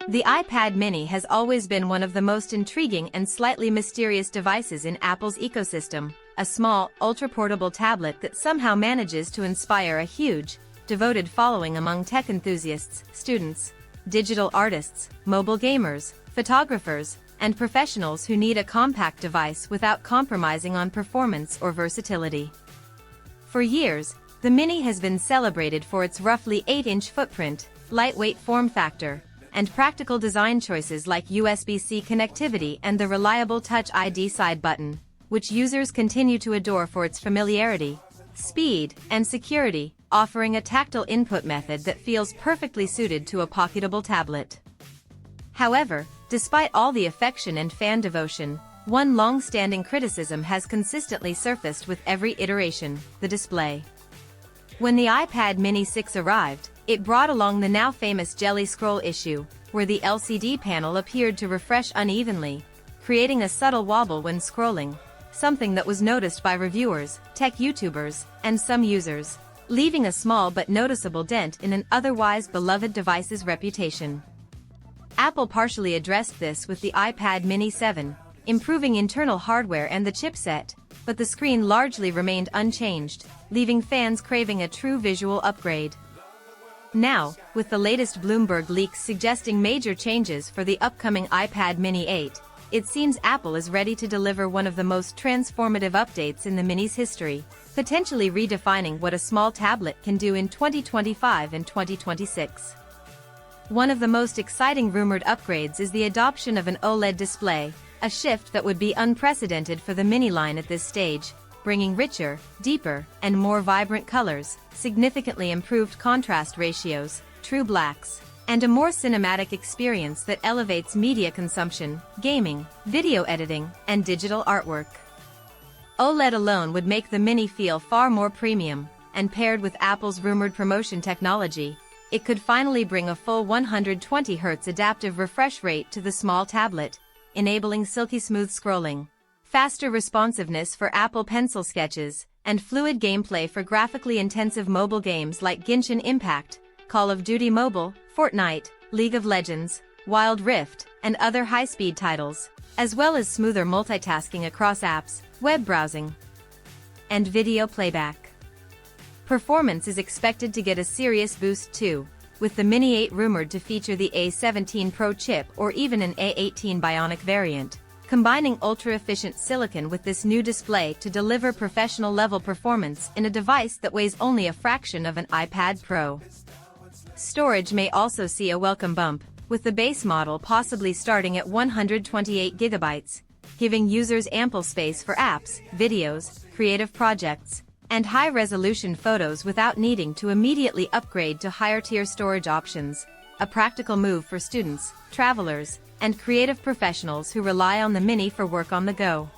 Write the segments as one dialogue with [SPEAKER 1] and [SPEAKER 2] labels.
[SPEAKER 1] The iPad mini has always been one of the most intriguing and slightly mysterious devices in Apple's ecosystem, a small, ultra-portable tablet that somehow manages to inspire a huge, devoted following among tech enthusiasts, students, digital artists, mobile gamers, photographers, and professionals who need a compact device without compromising on performance or versatility. For years, the Mini has been celebrated for its roughly 8-inch footprint, lightweight form factor, and practical design choices like USB-C connectivity and the reliable Touch ID side button, which users continue to adore for its familiarity, speed, and security, offering a tactile input method that feels perfectly suited to a pocketable tablet. However, despite all the affection and fan devotion, one long-standing criticism has consistently surfaced with every iteration: the display. When the iPad Mini 6 arrived, it brought along the now famous Jelly Scroll issue, where the LCD panel appeared to refresh unevenly, creating a subtle wobble when scrolling, something that was noticed by reviewers, tech YouTubers, and some users, leaving a small but noticeable dent in an otherwise beloved device's reputation. Apple partially addressed this with the iPad Mini 7, improving internal hardware and the chipset, but the screen largely remained unchanged, leaving fans craving a true visual upgrade. Now, with the latest Bloomberg leaks suggesting major changes for the upcoming iPad Mini 8, it seems Apple is ready to deliver one of the most transformative updates in the Mini's history, potentially redefining what a small tablet can do in 2025 and 2026. One of the most exciting rumored upgrades is the adoption of an OLED display, a shift that would be unprecedented for the Mini line at this stage, bringing richer, deeper, and more vibrant colors, significantly improved contrast ratios, true blacks, and a more cinematic experience that elevates media consumption, gaming, video editing, and digital artwork. OLED alone would make the Mini feel far more premium, and paired with Apple's rumored promotion technology, it could finally bring a full 120Hz adaptive refresh rate to the small tablet, enabling silky smooth scrolling, faster responsiveness for Apple Pencil sketches, and fluid gameplay for graphically intensive mobile games like Genshin Impact, Call of Duty Mobile, Fortnite, League of Legends, Wild Rift, and other high-speed titles, as well as smoother multitasking across apps, web browsing, and video playback. Performance is expected to get a serious boost too, with the Mini 8 rumored to feature the A19 Pro chip or even an A18 Bionic variant, combining ultra-efficient silicon with this new display to deliver professional-level performance in a device that weighs only a fraction of an iPad Pro. Storage may also see a welcome bump, with the base model possibly starting at 128 GB, giving users ample space for apps, videos, creative projects, and high-resolution photos without needing to immediately upgrade to higher-tier storage options, a practical move for students, travelers, and creative professionals who rely on the Mini for work on the go.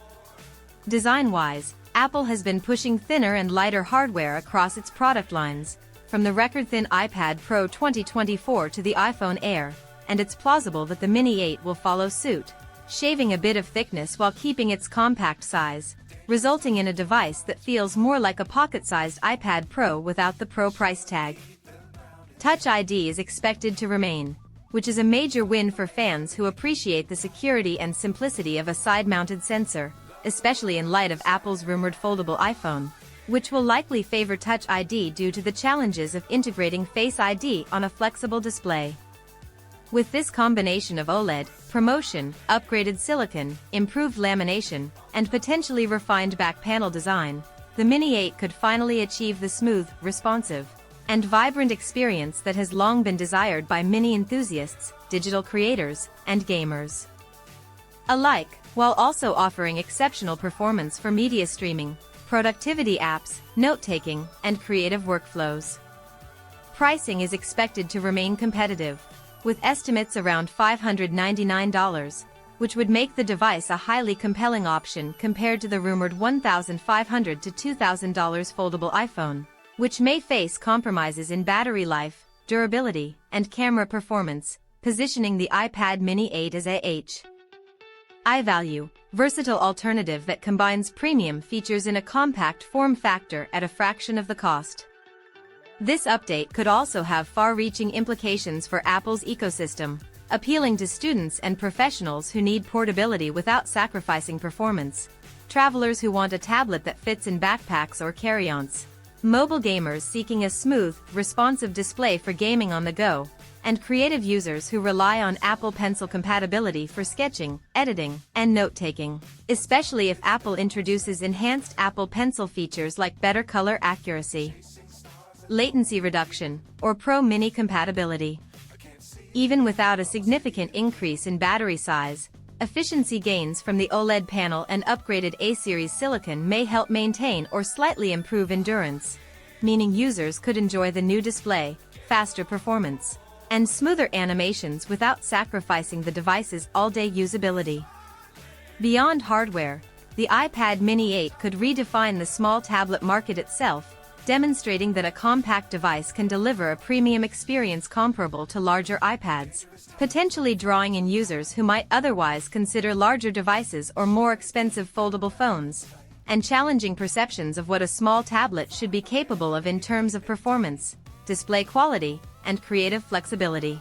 [SPEAKER 1] Design-wise, Apple has been pushing thinner and lighter hardware across its product lines, from the record-thin iPad Pro 2024 to the iPhone Air, and it's plausible that the Mini 8 will follow suit, shaving a bit of thickness while keeping its compact size, resulting in a device that feels more like a pocket-sized iPad Pro without the Pro price tag. Touch ID is expected to remain, which is a major win for fans who appreciate the security and simplicity of a side-mounted sensor, especially in light of Apple's rumored foldable iPhone, which will likely favor Touch ID due to the challenges of integrating Face ID on a flexible display. With this combination of OLED, promotion, upgraded silicon, improved lamination, and potentially refined back panel design, the Mini 8 could finally achieve the smooth, responsive, and vibrant experience that has long been desired by Mini enthusiasts, digital creators, and gamers alike, while also offering exceptional performance for media streaming, productivity apps, note-taking, and creative workflows. Pricing is expected to remain competitive, with estimates around $599, which would make the device a highly compelling option compared to the rumored $1,500 to $2,000 foldable iPhone, which may face compromises in battery life, durability, and camera performance, positioning the iPad Mini 8 as a high-value, versatile alternative that combines premium features in a compact form factor at a fraction of the cost. This update could also have far-reaching implications for Apple's ecosystem, appealing to students and professionals who need portability without sacrificing performance, travelers who want a tablet that fits in backpacks or carry-ons, mobile gamers seeking a smooth, responsive display for gaming on the go, and creative users who rely on Apple Pencil compatibility for sketching, editing, and note-taking, especially if Apple introduces enhanced Apple Pencil features like better color accuracy, latency reduction, or Pro Mini compatibility. Even without a significant increase in battery size, efficiency gains from the OLED panel and upgraded A-series silicon may help maintain or slightly improve endurance, meaning users could enjoy the new display, faster performance, and smoother animations without sacrificing the device's all-day usability. Beyond hardware, the iPad Mini 8 could redefine the small tablet market itself, demonstrating that a compact device can deliver a premium experience comparable to larger iPads, potentially drawing in users who might otherwise consider larger devices or more expensive foldable phones, and challenging perceptions of what a small tablet should be capable of in terms of performance, display quality, and creative flexibility.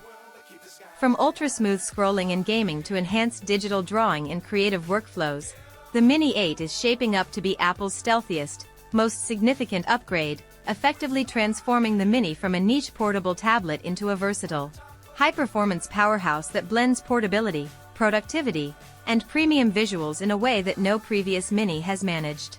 [SPEAKER 1] From ultra-smooth scrolling and gaming to enhanced digital drawing and creative workflows, the Mini 8 is shaping up to be Apple's stealthiest, most significant upgrade, effectively transforming the Mini from a niche portable tablet into a versatile, high-performance powerhouse that blends portability, productivity, and premium visuals in a way that no previous Mini has managed.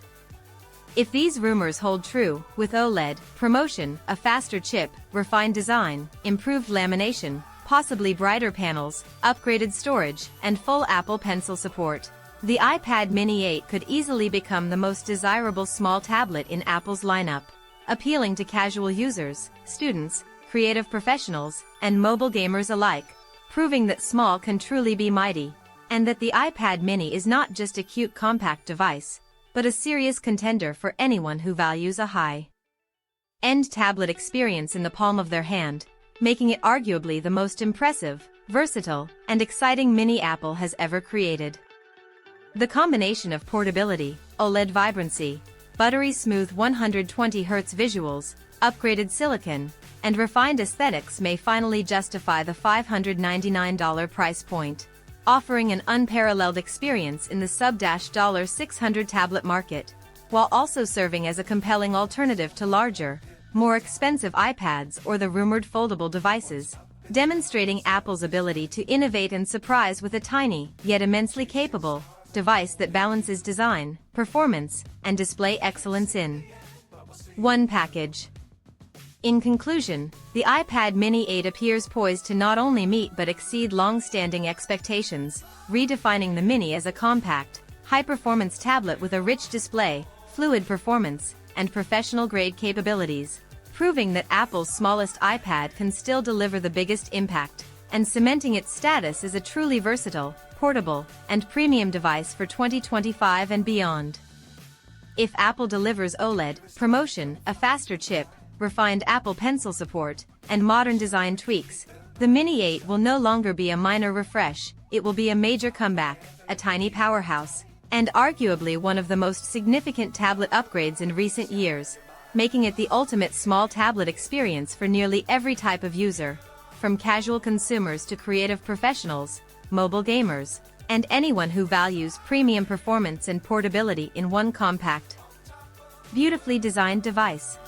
[SPEAKER 1] If these rumors hold true, with OLED promotion, a faster chip, refined design, improved lamination, possibly brighter panels, upgraded storage, and full Apple Pencil support, the iPad Mini 8 could easily become the most desirable small tablet in Apple's lineup, appealing to casual users, students, creative professionals, and mobile gamers alike, proving that small can truly be mighty, and that the iPad Mini is not just a cute compact device, but a serious contender for anyone who values a high-end tablet experience in the palm of their hand, making it arguably the most impressive, versatile, and exciting Mini Apple has ever created. The combination of portability, OLED vibrancy, buttery smooth 120Hz visuals, upgraded silicon, and refined aesthetics may finally justify the $599 price point, offering an unparalleled experience in the sub-$600 tablet market, while also serving as a compelling alternative to larger, more expensive iPads or the rumored foldable devices, demonstrating Apple's ability to innovate and surprise with a tiny, yet immensely capable, device that balances design, performance, and display excellence in one package. In conclusion, the iPad Mini 8 appears poised to not only meet but exceed long-standing expectations, redefining the Mini as a compact, high-performance tablet with a rich display, fluid performance, and professional-grade capabilities, proving that Apple's smallest iPad can still deliver the biggest impact, and cementing its status as a truly versatile, portable, and premium device for 2025 and beyond. If Apple delivers OLED promotion, a faster chip, refined Apple Pencil support, and modern design tweaks, the Mini 8 will no longer be a minor refresh, it will be a major comeback, a tiny powerhouse, and arguably one of the most significant tablet upgrades in recent years, making it the ultimate small tablet experience for nearly every type of user, from casual consumers to creative professionals, mobile gamers, and anyone who values premium performance and portability in one compact, beautifully designed device.